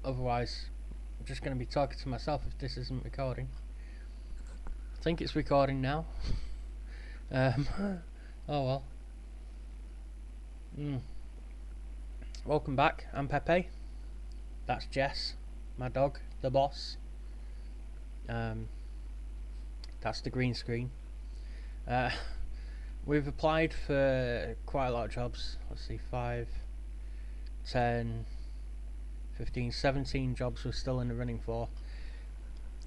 Otherwise, I'm just going to be talking to myself if this isn't recording. I think it's recording now. Oh well. Welcome back. I'm Pepe. That's Jess, my dog, the boss. That's the green screen. We've applied for quite a lot of jobs. Let's see, 5, 10, 15, 17 jobs we're still in the running for.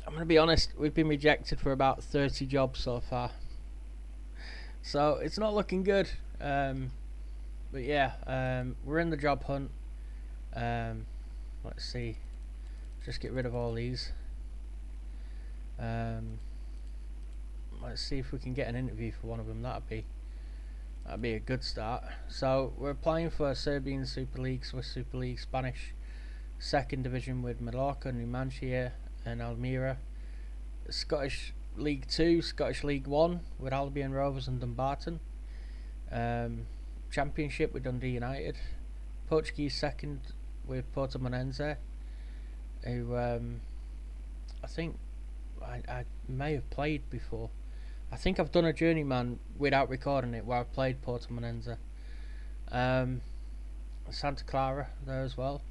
I'm going to be honest, we've been rejected for about 30 jobs so far. So it's not looking good. But yeah, we're in the job hunt. Let's see. Just get rid of all these. Let's see if we can get an interview for one of them. That'd be a good start. So we're applying for Serbian Super League, Swiss Super League, Spanish Second Division with Mallorca, Numancia and Almira, Scottish League 2, Scottish League 1 with Albion Rovers and Dumbarton, Championship with Dundee United, Portuguese Second with Portimonense, who I think I may have played before. I think I've done a journeyman without recording it where I've played Portimonense. Santa Clara there as well.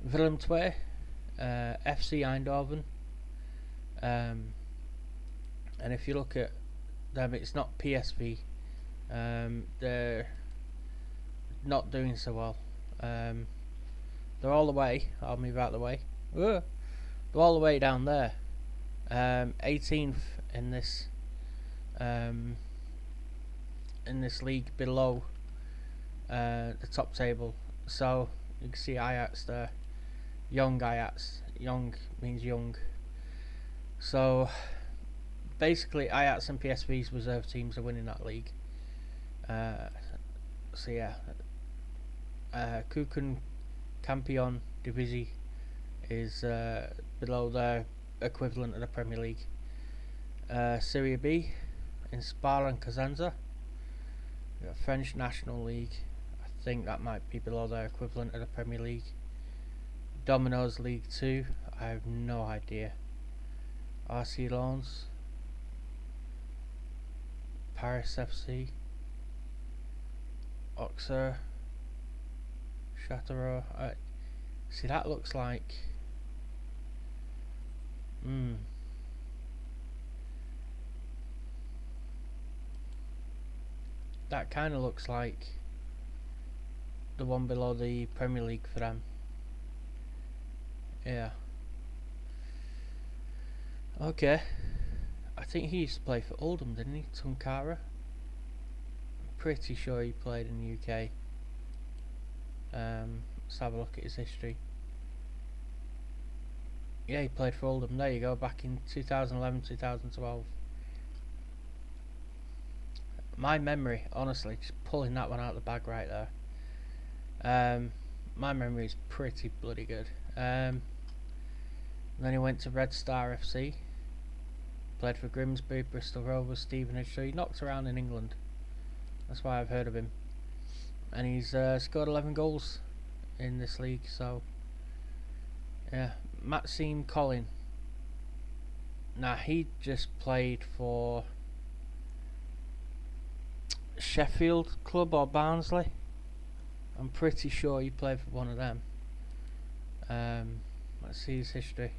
Willem II, FC Eindhoven. And if you look at them, it's not PSV. They're not doing so well. They're all the way. I'll move out of the way. They're all the way down there. 18th in this league below the top table. So you can see Ajax there. Young Ajax. Young means young. So basically Ajax and PSV's reserve teams are winning that league. So yeah, Kuken Campion Divisi is below their equivalent of the Premier League. Serie B in Spa and Cosenza. We've got French National League. I think that might be below their equivalent of the Premier League. Domino's League 2. I have no idea. RC Lens, Paris FC, Auxerre, Châteauroux. See, that looks like that kind of looks like the one below the Premier League for them. Yeah. Okay. I think he used to play for Oldham, didn't he? Tunkara. I'm pretty sure he played in the UK. Let's have a look at his history. Yeah, he played for Oldham. There you go, back in 2011, 2012. My memory, honestly, just pulling that one out of the bag right there. My memory is pretty bloody good. Then he went to Red Star FC. Played for Grimsby, Bristol Rovers, Stevenage. So he knocked around in England. That's why I've heard of him. And he's scored 11 goals in this league. So yeah, Maxime Collin. Now he just played for Sheffield Club or Barnsley. I'm pretty sure he played for one of them. Let's see his history.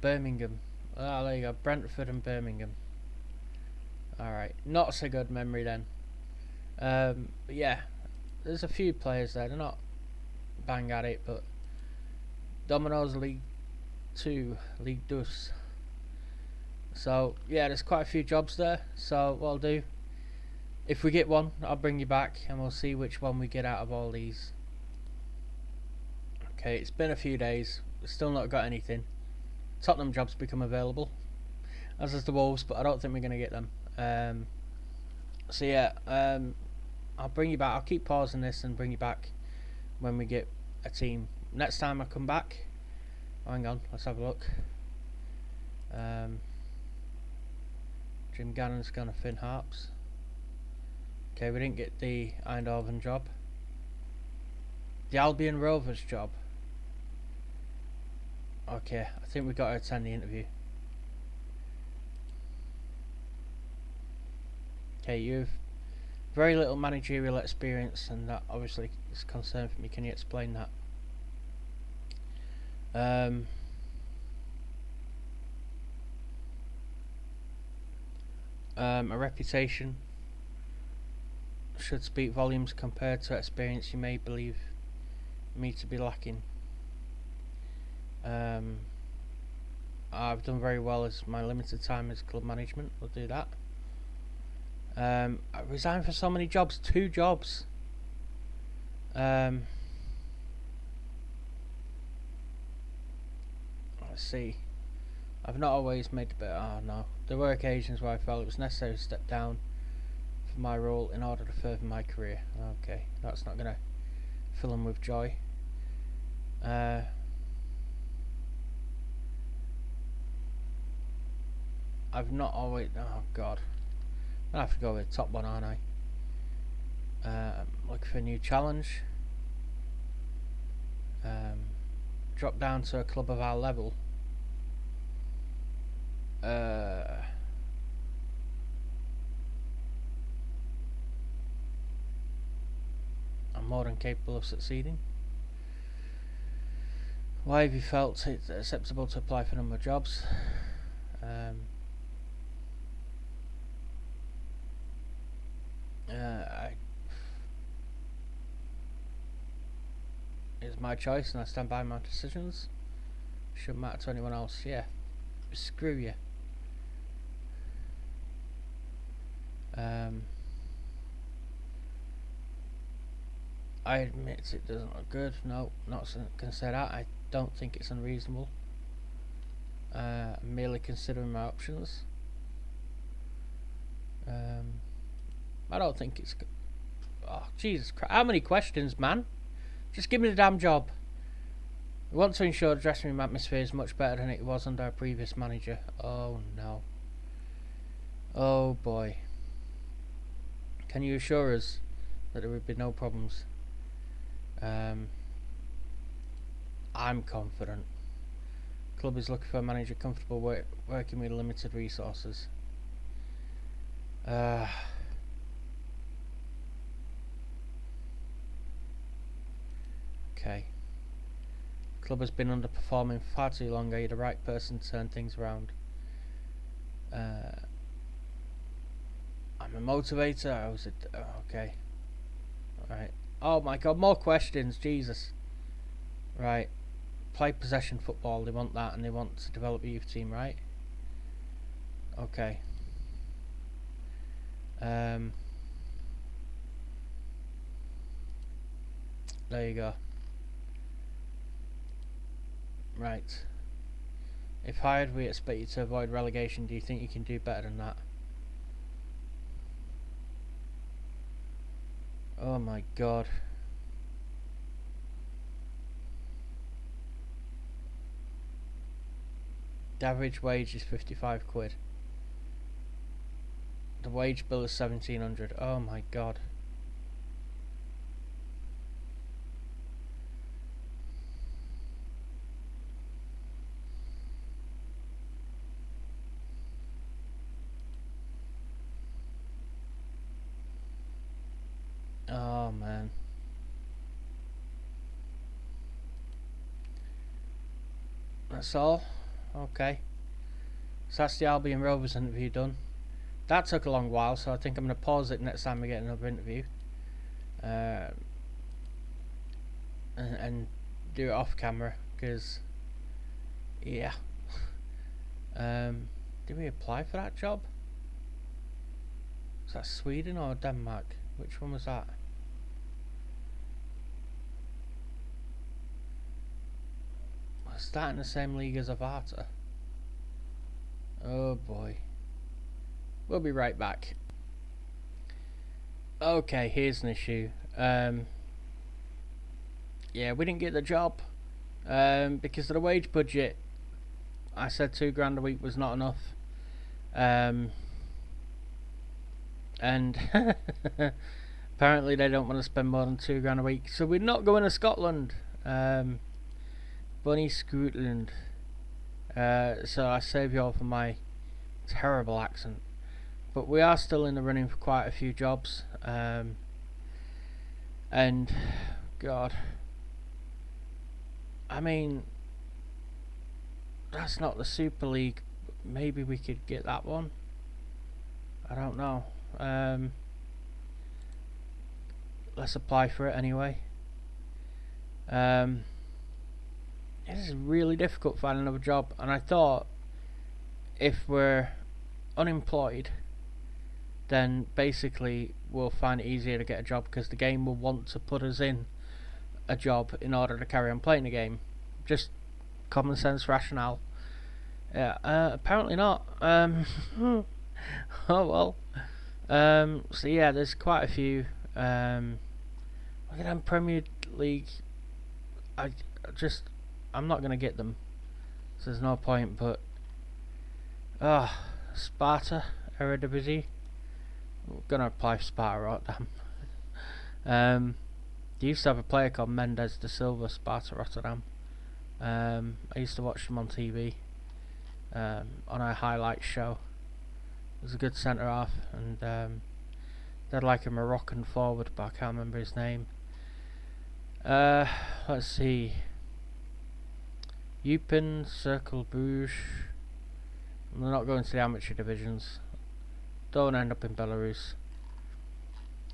Birmingham. Ah, there you go. Brentford and Birmingham. Alright, not so good memory then. But yeah, there's a few players there. They're not bang at it, but Domino's League 2, League 2. So yeah, there's quite a few jobs there. So what I'll do, if we get one, I'll bring you back and we'll see which one we get out of all these. Okay, it's been a few days. We've still not got anything. Tottenham jobs become available, as is the Wolves, but I don't think we're going to get them. So yeah, I'll bring you back. I'll keep pausing this and bring you back when we get a team. Next time I come back, hang on, let's have a look. Jim Gannon's gone to Finn Harps. Okay, we didn't get the Eindhoven job. The Albion Rovers job. Okay, I think we've got to attend the interview. Okay, you've very little managerial experience, and that obviously is a concern for me. Can you explain that? A reputation should speak volumes compared to experience you may believe me to be lacking. I've done very well as my limited time as club management. We'll do that. I resigned for so many jobs. 2 jobs. Let's see. I've not always made the bit. Oh no. There were occasions where I felt it was necessary to step down for my role in order to further my career. Okay, that's not going to fill them with joy. I've not always. Oh god. I have to go with the top one, aren't I? Looking for a new challenge. Drop down to a club of our level. I'm more than capable of succeeding. Why have you felt it's acceptable to apply for a number of jobs? It's my choice and I stand by my decisions. Shouldn't matter to anyone else. Yeah, screw you. I admit it doesn't look good. No, not gonna say that. I don't think it's unreasonable. I'm merely considering my options. I don't think it's. Oh Jesus Christ! How many questions, man? Just give me the damn job. We want to ensure the dressing room atmosphere is much better than it was under our previous manager. Oh no. Oh boy. Can you assure us that there would be no problems? I'm confident. Club is looking for a manager comfortable working with limited resources. Okay. Club has been underperforming far too long. Are you the right person to turn things around? I'm a motivator. I was okay. Alright. Oh my god, more questions. Jesus. Right. Play possession football. They want that, and they want to develop a youth team, right? Okay. There you go. Right. If hired, we expect you to avoid relegation. Do you think you can do better than that? Oh my god. The average wage is 55 quid. The wage bill is 1700. Oh my god. Oh man. That's all? Okay. So that's the Albion Rovers interview done. That took a long while, so I think I'm going to pause it next time we get another interview. And do it off camera, because yeah. Did we apply for that job? Was that Sweden or Denmark? Which one was that? Was that in the same league as Avata? Oh boy. We'll be right back. Okay, here's an issue. Yeah, we didn't get the job because of the wage budget. I said £2,000 a week was not enough. And apparently they don't want to spend more than £2,000 a week, so we're not going to Scotland. Bunny Scotland. So I save you all for my terrible accent. But we are still in the running for quite a few jobs. And, God, I mean, that's not the Super League. Maybe we could get that one. I don't know. Let's apply for it anyway. It is really difficult finding another job, and I thought if we're unemployed, then basically we'll find it easier to get a job because the game will want to put us in a job in order to carry on playing the game. Just common sense rationale. Yeah, apparently not. Oh well. So yeah, there's quite a few. Look at them Premier League. I'm not gonna get them, so there's no point. But Sparta Eredivisie. I'm gonna apply for Sparta, Rotterdam. They used to have a player called Mendes de Silva, Sparta Rotterdam. I used to watch them on TV, on a highlights show. It was a good centre half, and they had like a Moroccan forward, but I can't remember his name. Let's see. Eupen, Cercle Bruges. They're not going to the amateur divisions. Don't end up in Belarus.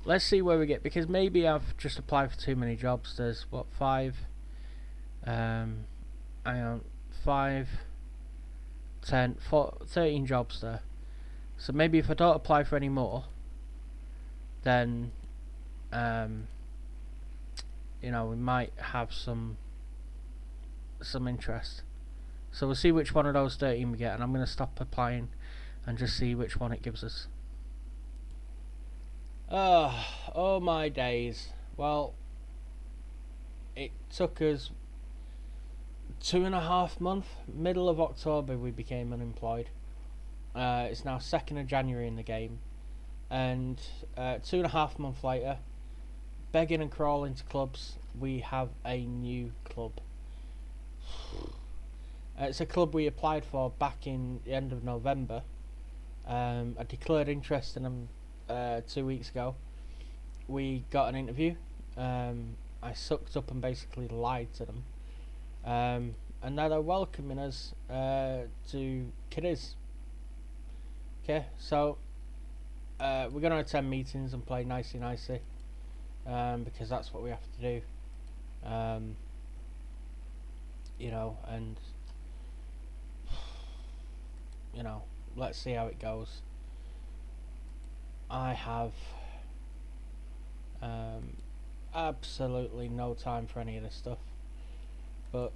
Let's see where we get, because maybe I've just applied for too many jobs. There's what, 5? Hang on, 5, 10, 13 jobs there. So maybe if I don't apply for any more, then we might have some interest. So we'll see which one of those 13 we get, and I'm going to stop applying and just see which one it gives us. Oh my days. Well, it took us 2.5 months. Middle of October we became unemployed. It's now 2nd of January in the game, and 2.5 months later, begging and crawling to clubs, we have a new club. It's a club we applied for back in the end of November. I declared interest in them 2 weeks ago. We got an interview. I sucked up and basically lied to them. And now they're welcoming us to Cadiz. Okay, so we're going to attend meetings and play nicey, because that's what we have to do. And let's see how it goes. I have absolutely no time for any of this stuff, but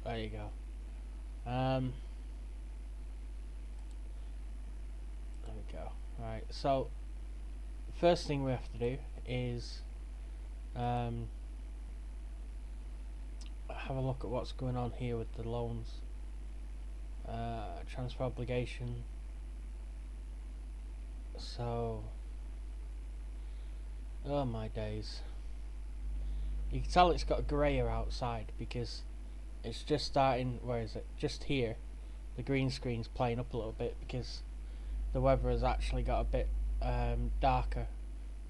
there you go. There we go. Right, so first thing we have to do is have a look at what's going on here with the loans. Transfer obligation. So, oh my days. You can tell it's got grayer outside because it's just starting, where is it? Just here. The green screen's playing up a little bit because the weather has actually got a bit darker.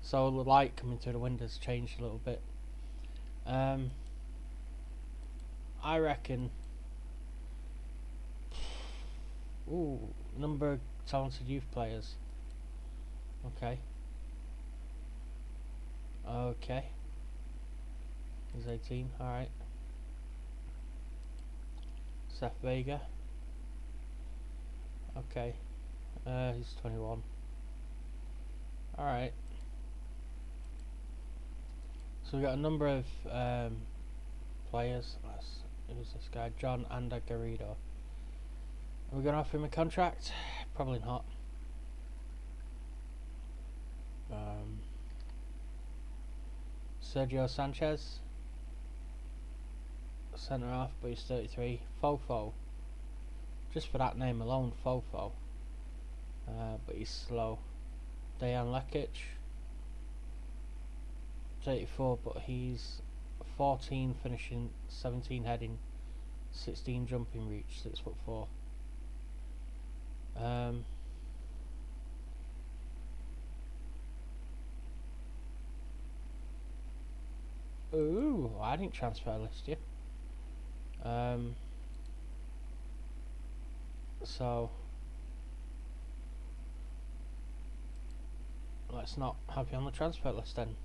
So the light coming through the windows changed a little bit. I reckon. Ooh, number of talented youth players. Okay. He's 18. All right. Seth Vega. Okay. He's 21. All right. So we got a number of players. Who's this guy? John Anda Garrido. Are we going to offer him a contract? Probably not. Sergio Sanchez, centre half, but he's 33. Fofo, just for that name alone, Fofo. But he's slow. Dejan Lekic, 34, but he's 14 finishing, 17 heading, 16 jumping reach, 6'4". Ooh, I didn't transfer list you. So let's not have you on the transfer list then.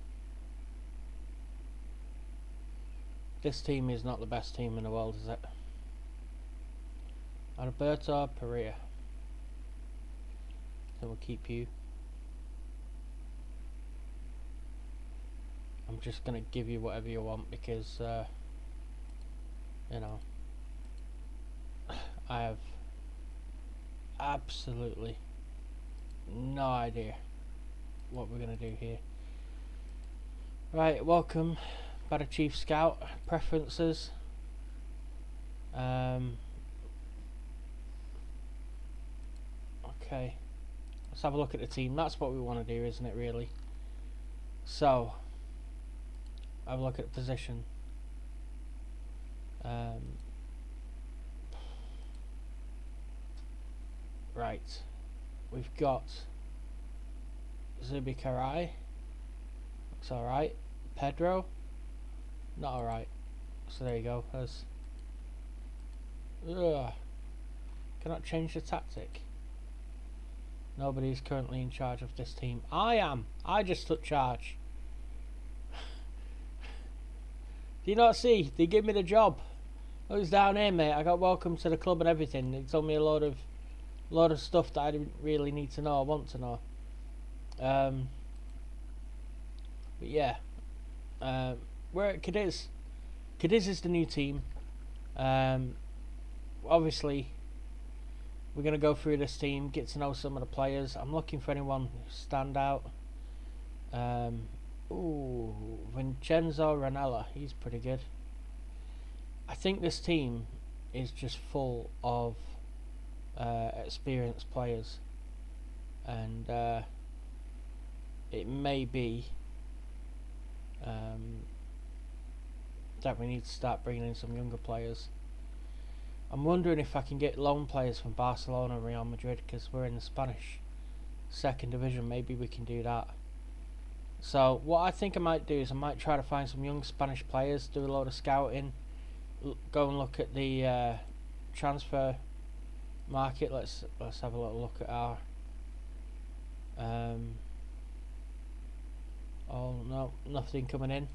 This team is not the best team in the world, is it? Alberto Pereira. So we'll keep you. I'm just gonna give you whatever you want because you know, I have absolutely no idea what we're gonna do here. Right, welcome, Bada Chief Scout. Preferences. Okay, let's have a look at the team. That's what we want to do, isn't it, really? So have a look at the position. Right, we've got Zubikarai. Looks alright. Pedro, not alright. So there you go. There's cannot change the tactic. Nobody is currently in charge of this team. I am. I just took charge. Do you not see? They give me the job. I was down here, mate. I got welcome to the club and everything. They told me a load of stuff that I didn't really need to know. I want to know. But yeah, we're at Cadiz. Cadiz is the new team. Obviously, we're going to go through this team, get to know some of the players. I'm looking for anyone who stand out. Ooh, Vincenzo Ranella, he's pretty good. I think this team is just full of experienced players, and it may be that we need to start bringing in some younger players. I'm wondering if I can get loan players from Barcelona and Real Madrid, because we're in the Spanish second division. Maybe we can do that. So what I think I might do is I might try to find some young Spanish players, do a load of scouting, go and look at the transfer market. Let's have a little look at our oh no, nothing coming in.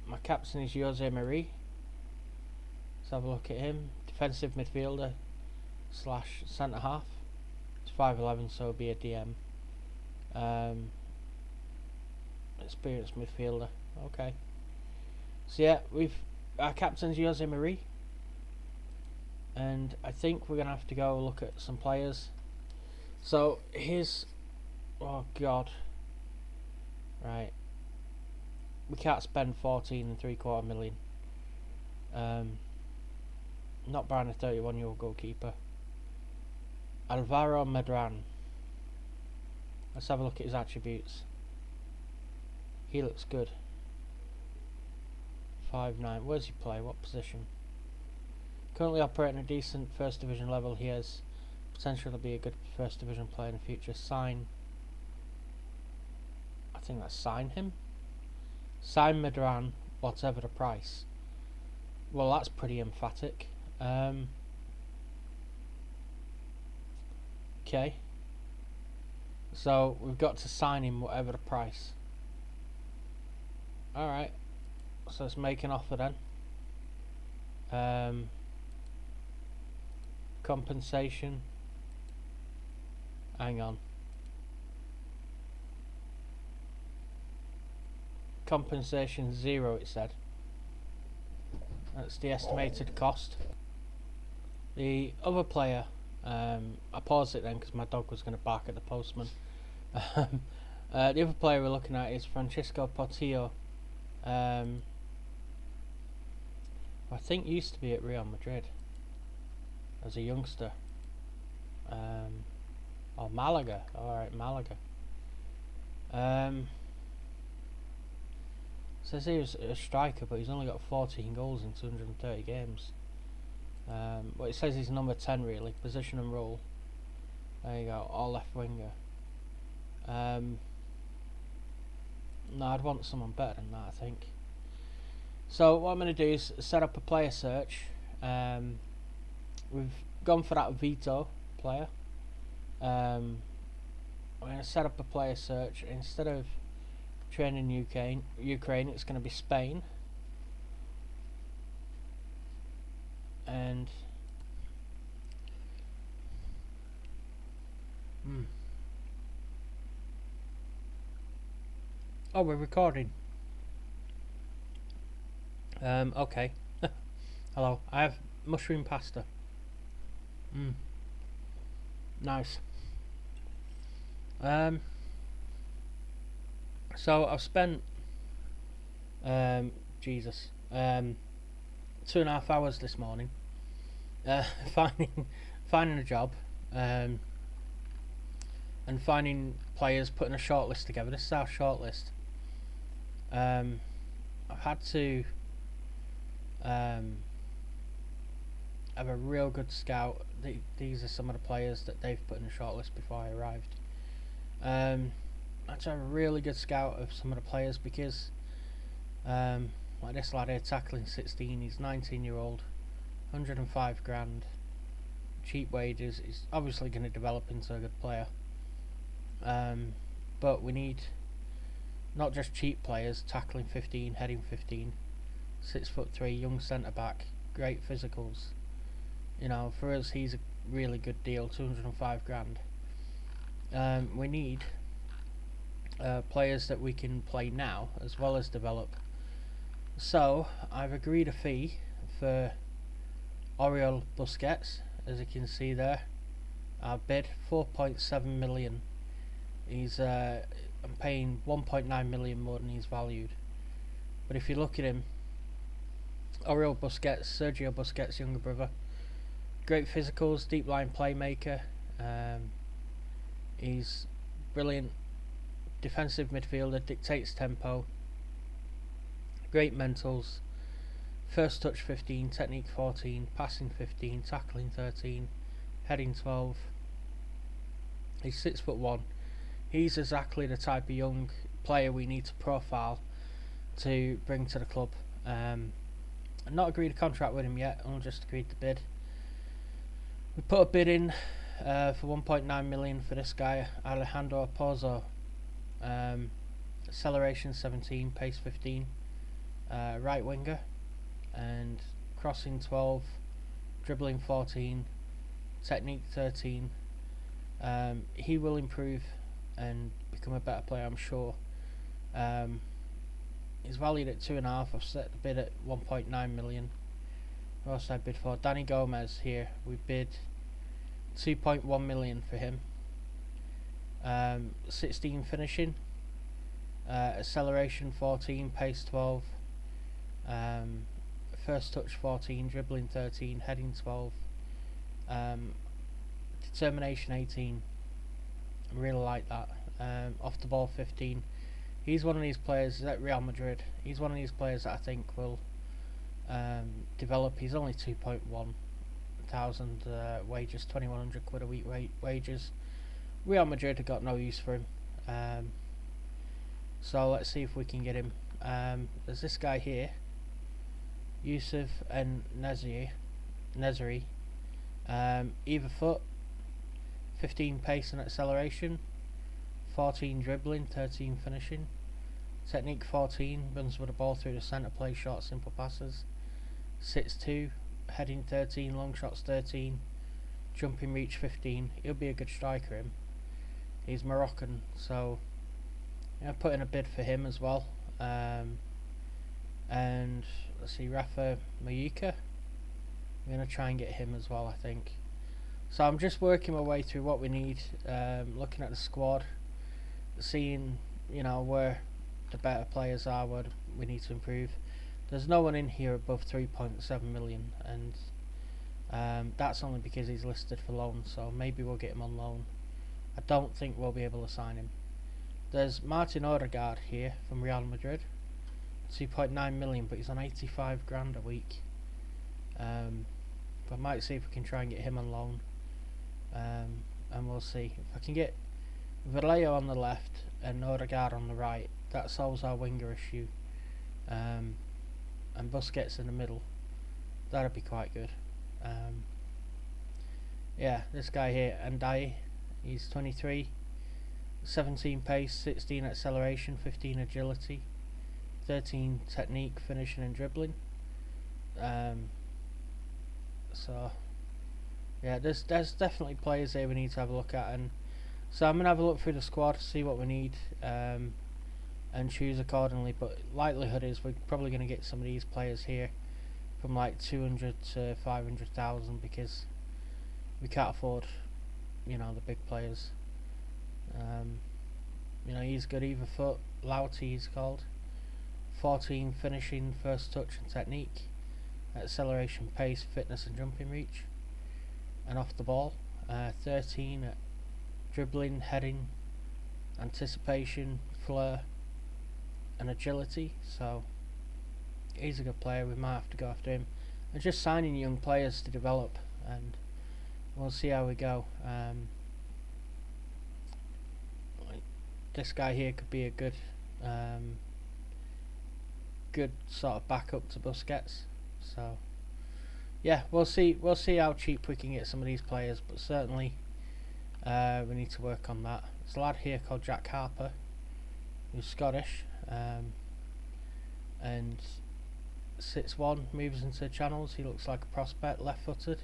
My captain is Jose Marie. Let's have a look at him. Defensive midfielder / centre half. It's 5'11", so it'll be a DM. Experienced midfielder. Okay. So yeah, our captain's Jose Marie, and I think we're gonna have to go look at some players. So here's, oh god, right. We can't spend 14.75 million. Not buying a 31-year-old goalkeeper. Alvaro Medran. Let's have a look at his attributes. He looks good. 5'9". Where's he play? What position? Currently operating a decent first division level. He has potential to be a good first division player in the future. Sign. I think that's sign him. Sign Medran, whatever the price. Well, that's pretty emphatic. Okay. So we've got to sign him whatever the price. Alright. So let's make an offer then. Compensation. Hang on. Compensation 0, it said. That's the estimated cost. The other player, I paused it then because my dog was going to bark at the postman. The other player we're looking at is Francisco Portillo. I think used to be at Real Madrid as a youngster. Or Malaga. Alright, Malaga. Says he was a striker, but he's only got 14 goals in 230 games. But it says he's number 10 really, position and role. There you go, all left winger. No, I'd want someone better than that, I think. So what I'm going to do is set up a player search. We've gone for that Vito player. I'm going to set up a player search. Instead of training Ukraine, it's going to be Spain. And oh, we're recording. Okay. Hello. I have mushroom pasta. Nice. So I've spent 2.5 hours this morning finding a job and finding players, putting a shortlist together. This is our shortlist. I've had to have a real good scout. These are some of the players that they've put in the shortlist before I arrived. I had to have a really good scout of some of the players because like this lad here, tackling 16, he's 19-year-old, 105 grand, cheap wages. He's obviously going to develop into a good player. But we need not just cheap players, tackling 15, heading 15, 6'3", young centre back, great physicals. You know, for us, he's a really good deal, 205 grand. We need players that we can play now as well as develop. So I've agreed a fee for Oriol Busquets, as you can see there. Our bid 4.7 million. He's I'm paying 1.9 million more than he's valued. But if you look at him, Oriol Busquets, Sergio Busquets' younger brother, great physicals, deep line playmaker. He's brilliant defensive midfielder, dictates tempo, great mentals, first touch 15, technique 14, passing 15, tackling 13, heading 12. He's 6'1". He's exactly the type of young player we need to profile to bring to the club. I've not agreed a contract with him yet, I've just agreed to bid. We put a bid in for 1.9 million for this guy, Alejandro Pozo. Acceleration 17, pace 15, right winger, and crossing 12, dribbling 14, technique 13. He will improve and become a better player, I'm sure. He's valued at 2.5. I've set the bid at 1.9 million. What else I bid for? Danny Gomez here. We bid 2.1 million for him. 16 finishing, acceleration 14, pace 12, first touch 14, dribbling 13, heading 12, determination 18. I really like that. Off the ball 15. He's one of these players at Real Madrid. He's one of these players that I think will develop. He's only 2.1 thousand wages, 2,100 quid a week wages. Real Madrid have got no use for him. So let's see if we can get him. There's this guy here, Yusuf and Nezri. Either foot, 15 pace and acceleration, 14 dribbling, 13 finishing, technique 14, runs with the ball through the centre, plays short simple passes, 6'2", heading 13, long shots 13, jumping reach 15. He'll be a good striker, him. He's Moroccan, so I put in a bid for him as well. And let's see, Rafa Mayuka, I'm going to try and get him as well, I think. So I'm just working my way through what we need, looking at the squad, seeing, you know, where the better players are, where we need to improve. There's no one in here above 3.7 million, and that's only because he's listed for loan, so maybe we'll get him on loan. I don't think we'll be able to sign him. There's Martin Odegaard here from Real Madrid. 2.9 million, but he's on 85 grand a week. But I might see if we can try and get him on loan. And we'll see. If I can get Vallejo on the left and Odegaard on the right, that solves our winger issue. And Busquets in the middle. That'd be quite good. Yeah, this guy here, Ndai, he's 23, 17 pace, 16 acceleration, 15 agility, 13 technique, finishing and dribbling. So yeah, there's definitely players there we need to have a look at, and so I'm gonna have a look through the squad, see what we need, and choose accordingly. But likelihood is we're probably gonna get some of these players here from like 200 to 500,000 because we can't afford, you know, the big players. You know, he's good either foot. Lauti he's called. 14 finishing, first touch and technique, acceleration, pace, fitness and jumping reach, and off the ball. 13 at dribbling, heading, anticipation, flair and agility. So he's a good player. We might have to go after him. And just signing young players to develop, and we'll see how we go. This guy here could be a good good sort of backup to Busquets. So yeah, we'll see how cheap we can get some of these players, but certainly we need to work on that. There's a lad here called Jack Harper who's Scottish, and sits one, moves into channels. He looks like a prospect, left footed.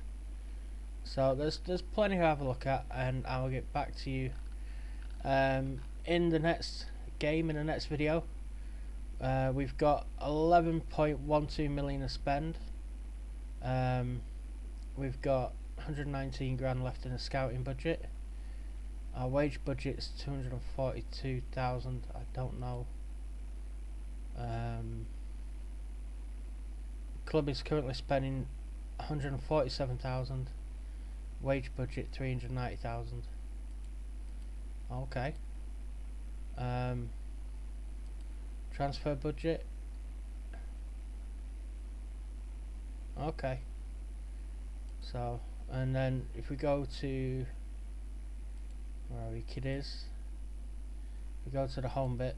So there's plenty to have a look at, and I'll get back to you in the next game, in the next video. We've got 11.12 million to spend. We've got 119 grand left in the scouting budget. Our wage budget's 242,000. I don't know. Club is currently spending 147,000. Wage budget 390,000. Okay. Transfer budget. Okay. So, and then if we go to where are we, Cadiz? We go to the home bit.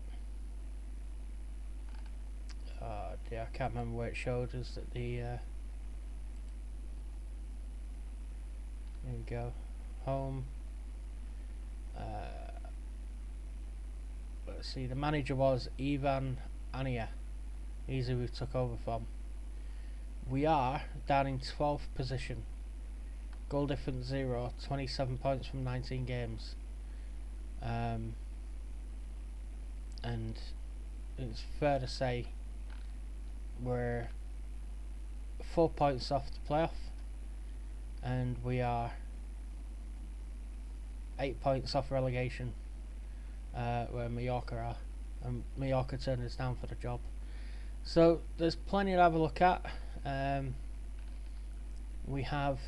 Oh dear, I can't remember where it showed us that the there we go, home. Let's see, the manager was Ivan Ania. He's who we took over from. We are down in 12th position. Goal difference 0, 27 points from 19 games. And it's fair to say we're 4 points off the playoff, and we are 8 points off relegation, where Mallorca are, and Mallorca turned us down for the job. So there's plenty to have a look at. We have,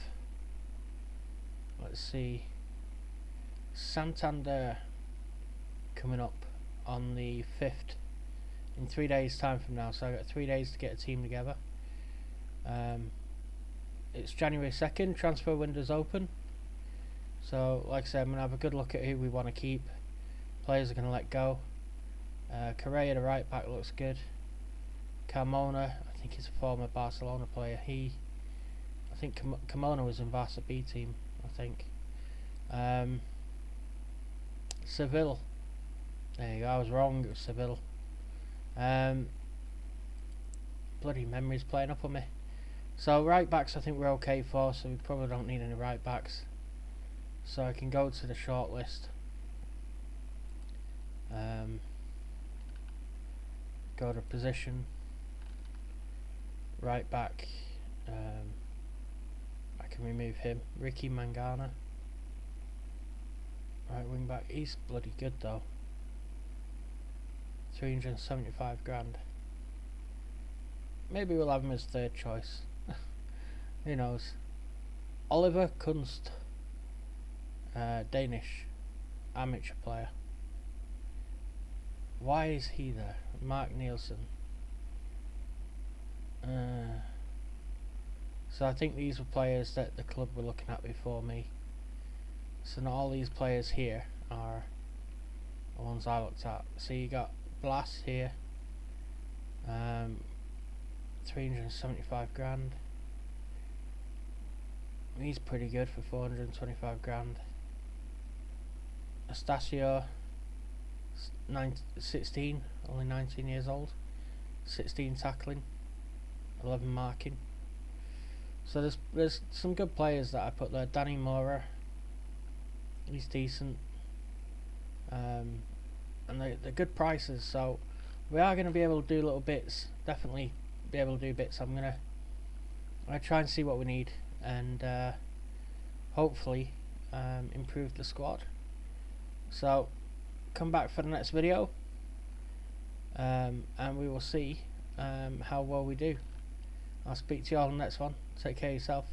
let's see, Santander coming up on the 5th, in 3 days time from now, so I've got 3 days to get a team together. It's January 2nd, transfer window's open, so like I said, I'm going to have a good look at who we want to keep, players are going to let go. Correa, the right back, looks good. Carmona, I think he's a former Barcelona player. I think Carmona was in Barca B team, I think. Seville, there you go, I was wrong, it was Seville. Bloody memories playing up on me. So right backs I think we're okay for, so we probably don't need any right backs. So I can go to the short list. Go to position. Right back. I can remove him. Ricky Mangana. Right wing back. He's bloody good though. 375 grand. Maybe we'll have him as third choice. Who knows? Oliver Kunst, Danish amateur player. Why is he there? Mark Nielsen. So I think these were players that the club were looking at before me. So not all these players here are the ones I looked at. So you got Blas here, 375 grand. He's pretty good for 425 grand. Astasio, 16, only 19 years old, 16 tackling, 11 marking. So there's some good players that I put there. Danny Mora, he's decent, and they're good prices. So we are going to be able to do little bits. Definitely be able to do bits. I'm gonna try and see what we need, and hopefully improve the squad. So come back for the next video, and we will see how well we do. I'll speak to you all in the next one. Take care of yourself.